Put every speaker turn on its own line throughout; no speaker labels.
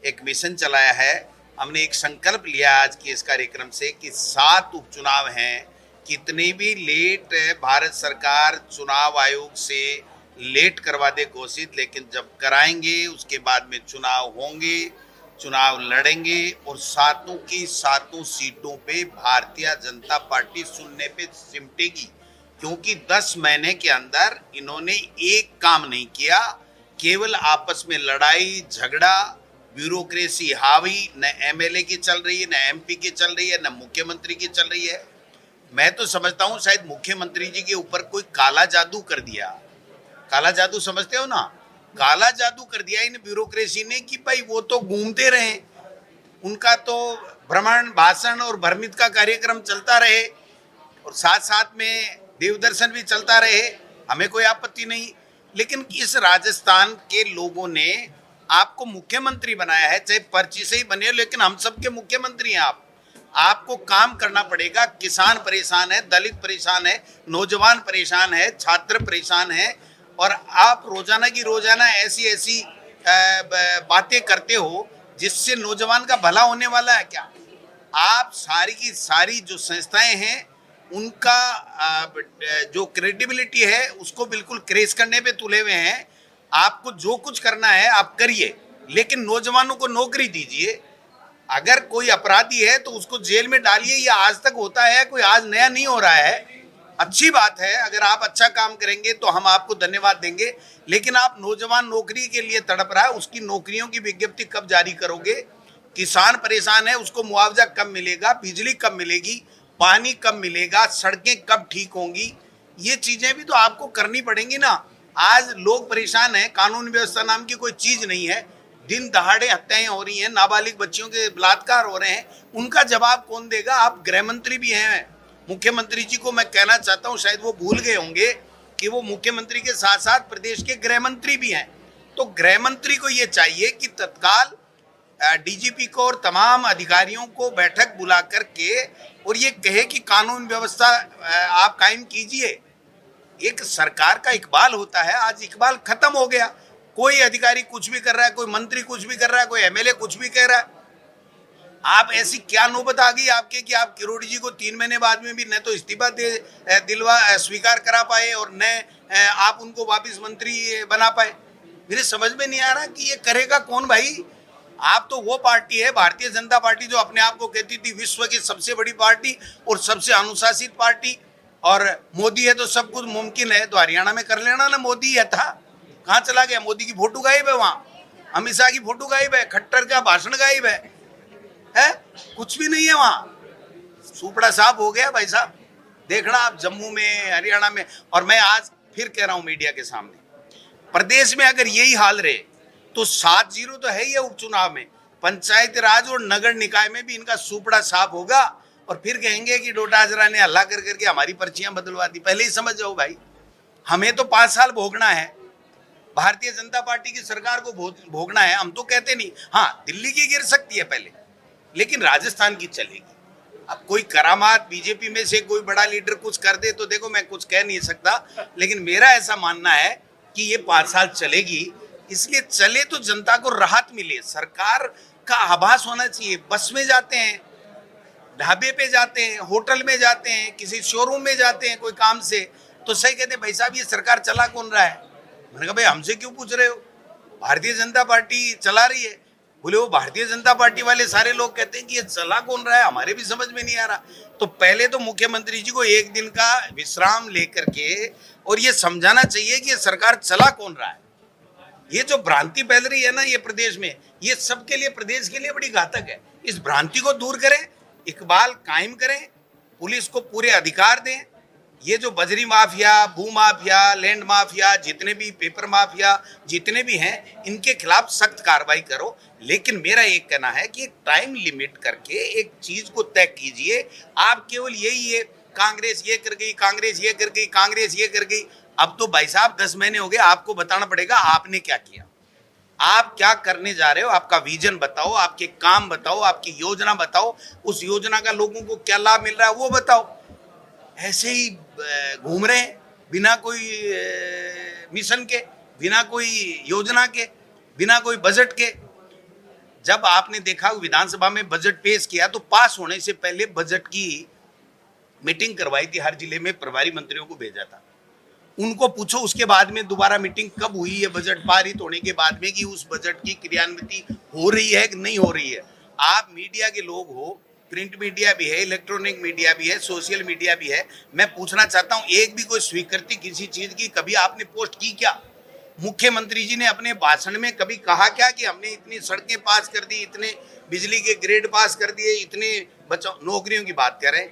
एक मिशन चलाया है। हमने एक संकल्प लिया आज के इस कार्यक्रम से कि 7 उपचुनाव हैं। कितने भी लेट भारत सरकार चुनाव आयोग से लेट करवा दे घोषित, लेकिन जब कराएंगे उसके बाद में चुनाव होंगे, चुनाव लड़ेंगे और सातों की सातों सीटों पे भारतीय जनता पार्टी सुनने पे सिमटेगी। क्योंकि 10 महीने के अंदर इन्होंने एक काम नहीं किया, केवल आपस में लड़ाई झगड़ा, ब्यूरोक्रेसी हावी, न एमएलए की चल रही है, न एमपी की चल रही है, न मुख्यमंत्री की चल रही है। मैं तो समझता हूं शायद मुख्यमंत्री जी के ऊपर कोई काला जादू कर दिया। काला जादू समझते हो ना? काला जादू कर दिया इन ब्यूरोक्रेसी ने कि भाई वो तो घूमते रहे, उनका तो भ्रमण भाषण और भ्रमित का कार्यक्रम चलता रहे और साथ साथ में देवदर्शन भी चलता रहे, हमें कोई आपत्ति नहीं। लेकिन इस राजस्थान के लोगों ने आपको मुख्यमंत्री बनाया है, चाहे पर्ची से ही बने हो, लेकिन हम सबके मुख्यमंत्री हैं आप। आपको काम करना पड़ेगा। किसान परेशान है, दलित परेशान है, नौजवान परेशान है, छात्र परेशान है, और आप रोजाना की रोजाना ऐसी ऐसी बातें करते हो जिससे नौजवान का भला होने वाला है क्या? आप सारी की सारी जो संस्थाएं हैं उनका जो क्रेडिबिलिटी है उसको बिल्कुल क्रेश करने पे तुले हुए हैं। आपको जो कुछ करना है आप करिए, लेकिन नौजवानों को नौकरी दीजिए। अगर कोई अपराधी है तो उसको जेल में डालिए। ये आज तक होता है, कोई आज नया नहीं हो रहा है। अच्छी बात है, अगर आप अच्छा काम करेंगे तो हम आपको धन्यवाद देंगे, लेकिन आप नौजवान नौकरी के लिए तड़प रहा है, उसकी नौकरियों की विज्ञप्ति कब जारी करोगे? किसान परेशान है, उसको मुआवजा कब मिलेगा? बिजली कब मिलेगी? पानी कब मिलेगा? सड़कें कब ठीक होंगी? ये चीजें भी तो आपको करनी पड़ेंगी ना। आज लोग परेशान हैं, कानून व्यवस्था नाम की कोई चीज नहीं है, दिन दहाड़े हत्याएं हो रही हैं, नाबालिग बच्चियों के बलात्कार हो रहे हैं, उनका जवाब कौन देगा? आप गृह मंत्री भी हैं। मुख्यमंत्री जी को मैं कहना चाहता हूं, शायद वो भूल गए होंगे कि वो मुख्यमंत्री के साथ साथ प्रदेश के गृह मंत्री भी हैं। तो गृह मंत्री को ये चाहिए कि तत्काल डीजीपी को और तमाम अधिकारियों को बैठक बुला करके और ये कहे कि कानून व्यवस्था आप कायम कीजिए। एक सरकार का इकबाल होता है, आज इकबाल खत्म हो गया। कोई अधिकारी कुछ भी कर रहा है, कोई मंत्री कुछ भी कर रहा है, कोई एमएलए कुछ भी कह रहा है। आप ऐसी क्या नौबत आ गई आपके कि आप किरोड़ी जी को 3 महीने बाद में भी न तो इस्तीफा दिलवा स्वीकार करा पाए और न आप उनको वापस मंत्री बना पाए। मेरे समझ में नहीं आ रहा कि ये करेगा कौन भाई। आप तो वो पार्टी है भारतीय जनता पार्टी जो अपने आप को कहती थी विश्व की सबसे बड़ी पार्टी और सबसे अनुशासित पार्टी, और मोदी है तो सब कुछ मुमकिन है। तो हरियाणा में कर लेना ना, मोदी है था, कहाँ चला गया? मोदी की फोटो गायब है वहां, अमित शाह की फोटो गायब है, खट्टर का भाषण गायब है, कुछ भी नहीं है वहां। सुपड़ा साफ हो गया भाई साहब। देखना आप जम्मू में, हरियाणा में। और मैं आज फिर कह रहा हूं मीडिया के सामने, प्रदेश में अगर यही हाल रहे तो 7-0 तो है ही उपचुनाव में, पंचायती राज और नगर निकाय में भी इनका सुपड़ा साफ होगा। और फिर कहेंगे कि डोटाजरा ने हल्ला कर करके हमारी पर्चियां बदलवा दी। पहले ही समझ जाओ भाई, हमें तो 5 साल भोगना है, भारतीय जनता पार्टी की सरकार को भोगना है। हम तो कहते नहीं, हाँ दिल्ली की गिर सकती है पहले, लेकिन राजस्थान की चलेगी। अब कोई करामात बीजेपी में से कोई बड़ा लीडर कुछ कर दे तो देखो मैं कुछ कह नहीं सकता, लेकिन मेरा ऐसा मानना है कि ये 5 साल चलेगी। इसलिए चले तो जनता को राहत मिले, सरकार का आभास होना चाहिए। बस में जाते हैं, ढाबे पे जाते हैं, होटल में जाते हैं, किसी शोरूम में जाते हैं कोई काम से, तो सही कहते हैं भाई साहब ये सरकार चला कौन रहा है? मैंने कहा भाई हमसे क्यों पूछ रहे हो, भारतीय जनता पार्टी चला रही है। बोले वो भारतीय जनता पार्टी वाले सारे लोग कहते हैं कि ये चला कौन रहा है, हमारे भी समझ में नहीं आ रहा। तो पहले तो मुख्यमंत्री जी को एक दिन का विश्राम लेकर के और ये समझाना चाहिए कि ये सरकार चला कौन रहा है। ये जो भ्रांति फैल रही है ना ये प्रदेश में, ये सबके लिए, प्रदेश के लिए बड़ी घातक है। इस भ्रांति को दूर करें, इकबाल कायम करें, पुलिस को पूरे अधिकार दें। ये जो बजरी माफिया, भू माफिया, लैंड माफिया, जितने भी पेपर माफिया जितने भी हैं, इनके खिलाफ सख्त कार्रवाई करो। लेकिन मेरा एक कहना है कि टाइम लिमिट करके एक चीज को तय कीजिए। आप केवल यही है कांग्रेस ये कर गई, कांग्रेस ये कर गई, कांग्रेस ये कर गई। अब तो भाई साहब 10 महीने हो गए, आपको बताना पड़ेगा आपने क्या किया, आप क्या करने जा रहे हो, आपका विजन बताओ, आपके काम बताओ, आपकी योजना बताओ, उस योजना का लोगों को क्या लाभ मिल रहा है वो बताओ। ऐसे ही घूम रहे हैं बिना कोई मिशन के, बिना कोई योजना के, बिना कोई बजट के। जब आपने देखा विधानसभा में बजट पेश किया तो पास होने से पहले बजट की मीटिंग करवाई थी, हर जिले में प्रभारी मंत्रियों को भेजा था। उनको पूछो उसके बाद में दोबारा मीटिंग कब हुई है बजट पारित होने के बाद में, कि उस बजट की क्रियान्विति हो रही है कि नहीं हो रही है। आप मीडिया के लोग हो, प्रिंट मीडिया भी है, इलेक्ट्रॉनिक मीडिया भी है, सोशल मीडिया भी है, मैं पूछना चाहता हूं एक भी कोई स्वीकृति किसी चीज की कभी आपने पोस्ट की क्या? मुख्यमंत्री जी ने अपने भाषण में कभी कहा क्या कि हमने इतनी सड़कें पास कर दी, इतने बिजली के ग्रेड पास कर दिए, इतने बचाओ? नौकरियों की बात करें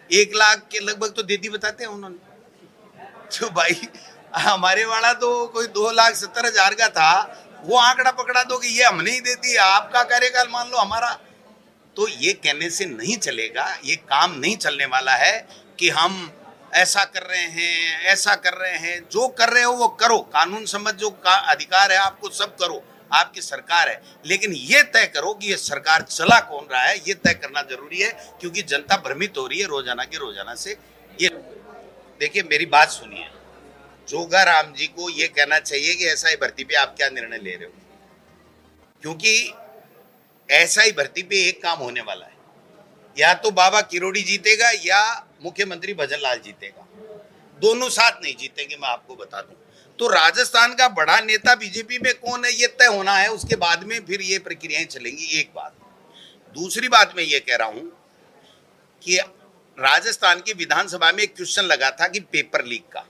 1 लाख के लगभग तो दे दी बताते हैं उन्होंने। तो भाई हमारे वाला तो कोई 2,70,000 का था, वो आंकड़ा पकड़ा दो कि ये हमने ही दे दिया, आपका कार्यकाल मान लो हमारा। तो ये कहने से नहीं चलेगा, ये काम नहीं चलने वाला है कि हम ऐसा कर रहे हैं, ऐसा कर रहे हैं। जो कर रहे हो वो करो, कानून सम्मत जो अधिकार है आपको सब करो, आपकी सरकार है, लेकिन ये तय करो कि ये सरकार चला कौन रहा है, ये तय करना जरूरी है, क्योंकि जनता भ्रमित हो रही है रोजाना के रोजाना से। ये देखिए मेरी बात सुनिए, जोगा राम जी को ये कहना चाहिए कि एसआई भर्ती पे आप क्या निर्णय ले रहे हो, क्योंकि एसआई भर्ती पे एक काम होने वाला है, या तो बाबा किरोड़ी जीतेगा या मुख्यमंत्री भजन लाल जीतेगा, दोनों साथ नहीं जीतेंगे, मैं आपको बता दूं। तो राजस्थान का बड़ा नेता बीजेपी में कौन है ये तय होना है, उसके बाद में फिर ये प्रक्रियाएं चलेंगी। एक बात। दूसरी बात मैं ये कह रहा हूं कि राजस्थान की विधानसभा में एक क्वेश्चन लगा था कि पेपर लीक का,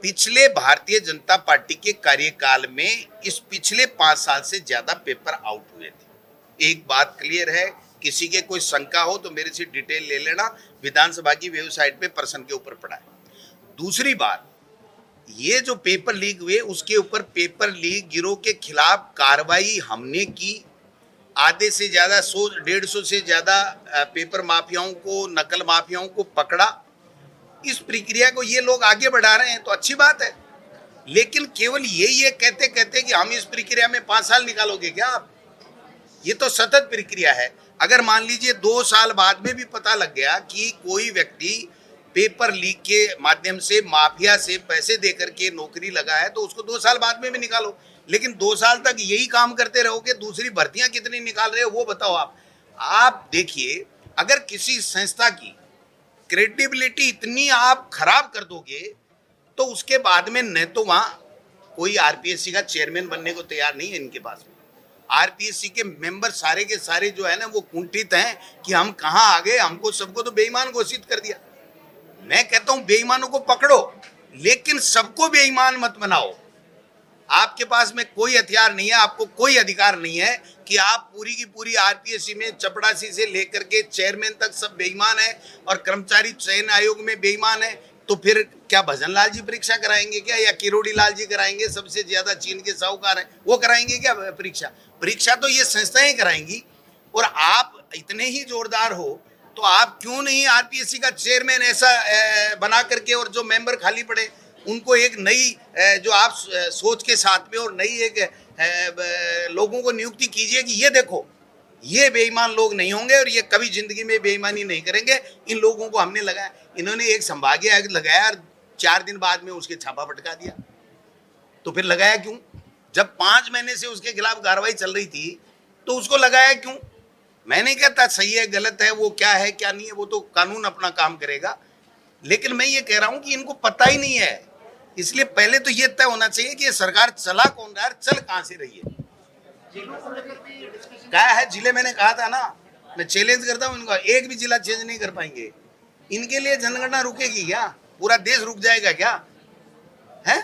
पिछले भारतीय जनता पार्टी के कार्यकाल में इस पिछले 5 साल से ज्यादा पेपर आउट हुए थे। एक बात क्लियर है, किसी के कोई शंका हो तो मेरे से डिटेल ले लेना, विधानसभा की वेबसाइट पे प्रश्न के ऊपर पड़ा है। दूसरी बात, ये जो पेपर लीक हुए उसके ऊपर पेपर लीक गिरोह के खिलाफ कार्रवाई हमने की, आधे से ज्यादा 100-150 से ज्यादा पेपर माफियाओं को, नकल माफियाओं को पकड़ा। इस प्रक्रिया को ये लोग आगे बढ़ा रहे हैं तो अच्छी बात है, लेकिन केवल ये कहते कहते कि हम इस प्रक्रिया में 5 साल निकालोगे क्या आप? ये तो सतत प्रक्रिया है। अगर मान लीजिए 2 साल बाद में भी पता लग गया कि कोई व्यक्ति पेपर लीक के माध्यम से माफिया से पैसे देकर के नौकरी लगा है, तो उसको 2 साल बाद में भी निकालो, लेकिन 2 साल तक यही काम करते रहोगे, दूसरी भर्तियां कितनी निकाल रहे हो वो बताओ आप देखिए, अगर किसी संस्था की क्रेडिबिलिटी इतनी आप खराब कर दोगे तो उसके बाद में न तो वहां कोई आरपीएससी का चेयरमैन बनने को तैयार नहीं है इनके पास में। आरपीएससी के मेंबर सारे के सारे जो है ना वो कुंठित हैं कि हम कहां आ गए, हमको सबको तो बेईमान घोषित कर दिया। मैं कहता हूं बेईमानों को पकड़ो, लेकिन सबको बेईमान मत बनाओ। आपके पास में कोई हथियार नहीं है, आपको कोई अधिकार नहीं है कि आप पूरी की पूरी आरपीएससी में चपड़ासी से लेकर के चेयरमैन तक सब बेईमान है और कर्मचारी चयन आयोग में बेईमान है। तो फिर क्या भजन लाल जी परीक्षा कराएंगे क्या, या किरोड़ी लाल जी कराएंगे? सबसे ज्यादा चीन के साहूकार हैं, वो कराएंगे क्या परीक्षा? परीक्षा तो ये संस्थाएं कराएंगी। और आप इतने ही जोरदार हो तो आप क्यों नहीं आरपीएससी का चेयरमैन ऐसा बना करके, और जो मेंबर खाली पड़े उनको एक नई जो आप सोच के साथ में और नई एक लोगों को नियुक्ति कीजिए कि ये देखो ये बेईमान लोग नहीं होंगे और ये कभी जिंदगी में बेईमानी नहीं करेंगे। इन लोगों को हमने लगाया, इन्होंने एक संभागीय आयुक्त लगाया और 4 दिन बाद में उसके छापा पटका दिया। तो फिर लगाया क्यों? जब 5 महीने से उसके खिलाफ कार्रवाई चल रही थी तो उसको लगाया क्यों? मैं नहीं कहता सही है गलत है, वो क्या है क्या नहीं है, वो तो कानून अपना काम करेगा, लेकिन मैं ये कह रहा हूं कि इनको पता ही नहीं है। इसलिए पहले तो ये तय होना चाहिए कि ये सरकार चला कौन रहा है, चल कहां से रही है। क्या है जिले, मैंने कहा था ना, मैं चैलेंज करता हूं इनका, एक भी जिला चेंज नहीं कर पाएंगे। इनके लिए जनगणना रुकेगी क्या? पूरा देश रुक जाएगा क्या? है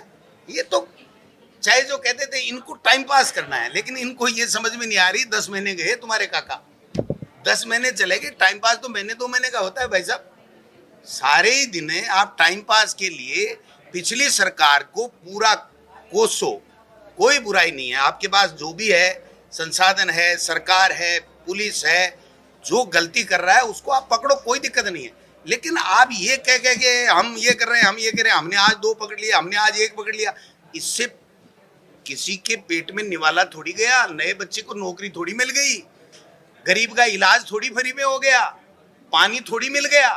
ये तो चाहे जो कहते थे इनको टाइम पास करना है, लेकिन इनको ये समझ में नहीं आ रही। 10 महीने गए तुम्हारे काका, 10 महीने चले गए। टाइम पास तो महीने 2 महीने का होता है भाई साहब। सारे ही दिन आप टाइम पास के लिए पिछली सरकार को पूरा कोसो, कोई बुराई नहीं है। आपके पास जो भी है संसाधन है, सरकार है, पुलिस है, जो गलती कर रहा है उसको आप पकड़ो, कोई दिक्कत नहीं है। लेकिन आप ये कह के हम ये कर रहे हैं, हम ये कर रहे हैं, हमने आज 2 पकड़ लिया, हमने आज 1 पकड़ लिया, इससे किसी के पेट में निवाला थोड़ी गया, नए बच्चे को नौकरी थोड़ी मिल गई, गरीब का इलाज थोड़ी फ्री में हो गया, पानी थोड़ी मिल गया।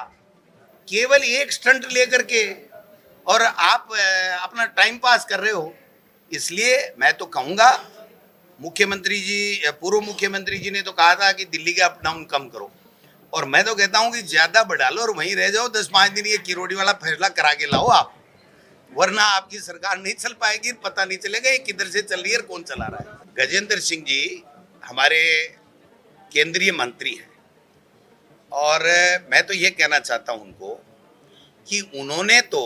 केवल एक स्टंट लेकर के और आप अपना टाइम पास कर रहे हो। इसलिए मैं तो कहूंगा मुख्यमंत्री जी, पूर्व मुख्यमंत्री जी ने तो कहा था कि दिल्ली का अप डाउन कम करो, और मैं तो कहता हूं कि ज्यादा बढ़ा लो और वहीं रह जाओ, 10-5 दिन ये किरोड़ी वाला फैसला करा के लाओ आप, वरना आपकी सरकार नहीं चल पाएगी, पता नहीं चलेगा ये किधर से चल रही है और कौन चला रहा है। गजेंद्र सिंह जी हमारे केंद्रीय मंत्री हैं, और मैं तो ये कहना चाहता हूं उनको कि उन्होंने तो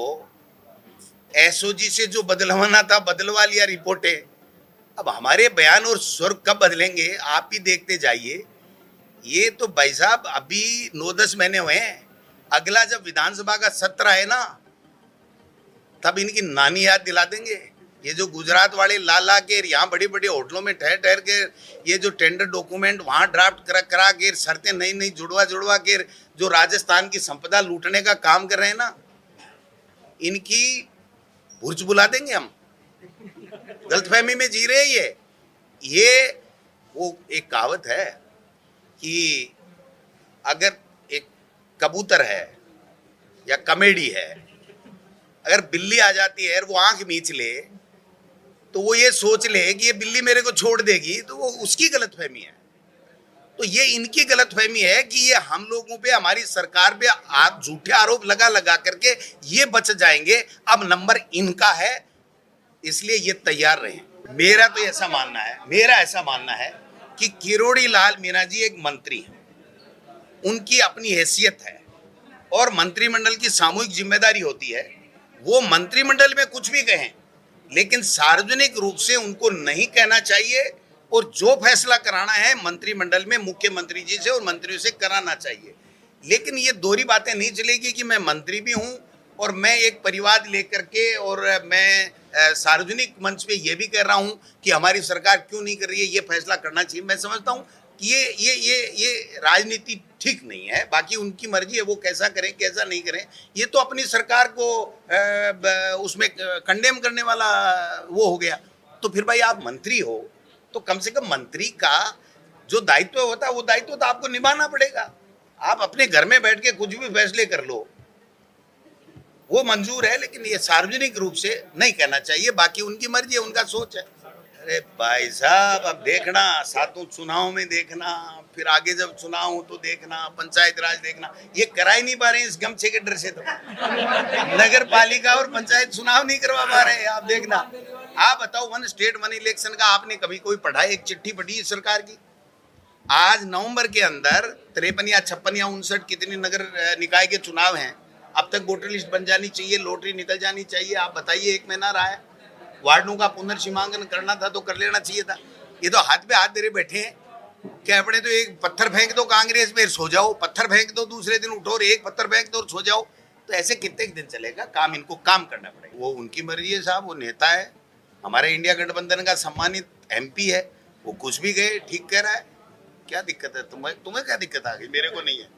एसओजी से जो बदलवाना था बदलवा लिया रिपोर्टें। अब हमारे बयान और स्वर कब बदलेंगे आप ही देखते जाइए। ये तो भाई साहब अभी 9-10 महीने हुए हैं, अगला जब विधानसभा का सत्र है ना, तब इनकी नानी याद दिला देंगे। ये जो गुजरात वाले ला के यहाँ बड़े बड़े होटलों में ठहर ठहर के ये जो टेंडर डॉक्यूमेंट वहाँ ड्राफ्ट करा के शर्तें नई जुड़वा के जो राजस्थान की संपदा लूटने का काम कर रहे हैं ना, इनकी भुर्ज बुला देंगे हम। गलतफहमी में जी रहे हैं ये वो एक कहावत है कि अगर एक कबूतर है या कमेडी है, अगर बिल्ली आ जाती है और वो आंख मींच ले तो वो ये सोच ले कि ये बिल्ली मेरे को छोड़ देगी, तो वो उसकी गलतफहमी है। तो ये इनकी गलतफहमी है कि ये हम लोगों पे, हमारी सरकार पे आप झूठे आरोप लगा करके ये बच जाएंगे। अब नंबर इनका है, इसलिए ये तैयार रहे। मेरा तो ऐसा मानना है कि किरोड़ी लाल मीणा जी एक मंत्री हैं, उनकी अपनी हैसियत है और मंत्रिमंडल की सामूहिक जिम्मेदारी होती है। वो मंत्रिमंडल में कुछ भी कहें, लेकिन सार्वजनिक रूप से उनको नहीं कहना चाहिए, और जो फैसला कराना है मंत्रिमंडल में मुख्यमंत्री जी से और मंत्रियों से कराना चाहिए। लेकिन ये दोहरी बातें नहीं चलेगी कि मैं मंत्री भी हूं और मैं एक परिवार लेकर के, और मैं सार्वजनिक मंच पे ये भी कह रहा हूं कि हमारी सरकार क्यों नहीं कर रही है, ये फैसला करना चाहिए। मैं समझता हूं कि ये राजनीति ठीक नहीं है। बाकी उनकी मर्जी है, वो कैसा करें कैसा नहीं करें। ये तो अपनी सरकार को उसमें कंडेम करने वाला वो हो गया। तो फिर भाई आप मंत्री हो तो कम से कम मंत्री का जो दायित्व होता है वो दायित्व तो आपको निभाना पड़ेगा। आप अपने घर में बैठ के कुछ भी फैसले कर लो, वो मंजूर है, लेकिन ये सार्वजनिक रूप से नहीं कहना चाहिए। बाकी उनकी मर्जी है, उनका सोच है। अरे भाई साहब अब देखना, सातों चुनाव में देखना, फिर आगे जब चुनाव हो तो देखना, पंचायत राज देखना, ये करा ही नहीं पा रहे हैं इस गमछे के डर से। तो नगर पालिका और पंचायत चुनाव नहीं करवा पा रहे हैं। आप देखना, आप बताओ, वन स्टेट वन इलेक्शन का आपने कभी कोई पढ़ा है? एक चिट्ठी पढ़ी है सरकार की? आज नवंबर के अंदर 53 या 56 या 59 कितने नगर निकाय के चुनाव हैं। अब तक वोटर लिस्ट बन जानी चाहिए, लॉटरी निकल जानी चाहिए। आप बताइए, 1 महीना रहा है, वार्डों का पुनर्सीमांकन करना था तो कर लेना चाहिए था। ये तो हाथ पे हाथ दे बैठे हैं कि अपने तो एक पत्थर फेंक दो कांग्रेस में सो जाओ, पत्थर फेंक दो दूसरे दिन उठो, और एक पत्थर फेंक दो और सो जाओ। तो ऐसे कितने दिन चलेगा काम? इनको काम करना पड़ेगा। वो उनकी मर्जी है साहब, वो नेता है, हमारे इंडिया गठबंधन का सम्मानित MP है, वो कुछ भी गए ठीक कह रहा है। क्या दिक्कत है? तुम्हें क्या दिक्कत आ गई? मेरे को नहीं है।